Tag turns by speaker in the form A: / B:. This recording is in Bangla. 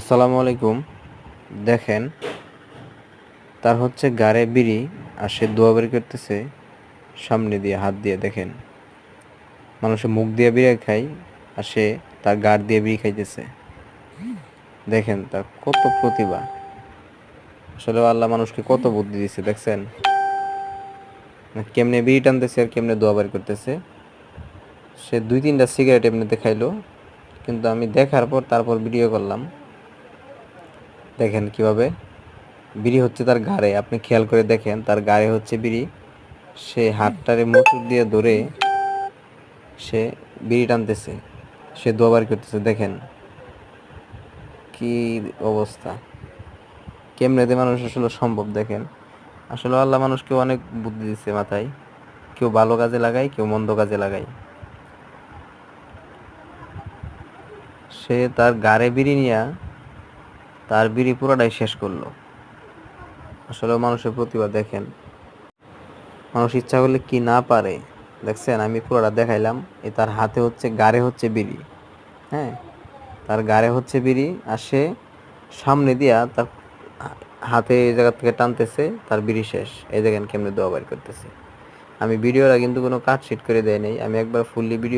A: আসসালামু আলাইকুম। দেখেন, তার হচ্ছে গাড়ে বিড়ি আর সে দোয়া বের করতেছে সামনে দিয়ে হাত দিয়ে। দেখেন, মানুষের মুখ দিয়ে বিড়ি খায় আর সে তার গাড় দিয়ে বিড়ি খাইতেছে। দেখেন তার কত প্রতিভা। আসলে আল্লাহ মানুষকে কত বুদ্ধি দিচ্ছে দেখছেন, কেমনে বিড়ি টানতেছে আর কেমনে দোয়া বের করতেছে। সে 2-3টা সিগারেট এমনিতে খাইলো, কিন্তু আমি দেখার পর তারপর ভিডিও করলাম। দেখেন কিভাবে বিড়ি হচ্ছে তার ঘাড়ে, আপনি খেয়াল করে দেখেন তার গায়ে হচ্ছে বিড়ি। সে হাতটারে মুচুর দিয়ে ধরে সে বিড়ি টানতেছে, সে দোয়াবার করতেছে। দেখেন কি অবস্থা, কেমনে যে মানুষ আসলে সম্ভব। দেখেন আসলে আল্লাহ মানুষকে অনেক বুদ্ধি দিচ্ছে মাথায়, কেউ ভালো কাজে লাগায়, কেউ মন্দ কাজে লাগায়। সে তার গাড়ে বিড়ি নিয়া তার বিড়ি পুরাটাই শেষ করলো। আসলে মানুষের প্রতিভা দেখেন, মানুষ ইচ্ছা করলে কি না পারে। দেখছেন আমি পুরোটা দেখাইলাম। তার হাতে হচ্ছে গাড়ে হচ্ছে বিড়ি, হ্যাঁ, তার গাড়ে হচ্ছে বিড়ি আর সে সামনে দিয়া তার হাতে এই জায়গা থেকে টানতেছে, তার বিড়ি শেষ। এই দেখেন কেমনে দোয়া বাইর করতেছে। আমি ভিডিওটা কিন্তু কোনো কাট শিট করে দেয় নাই, আমি একবার ফুললি ভিডিও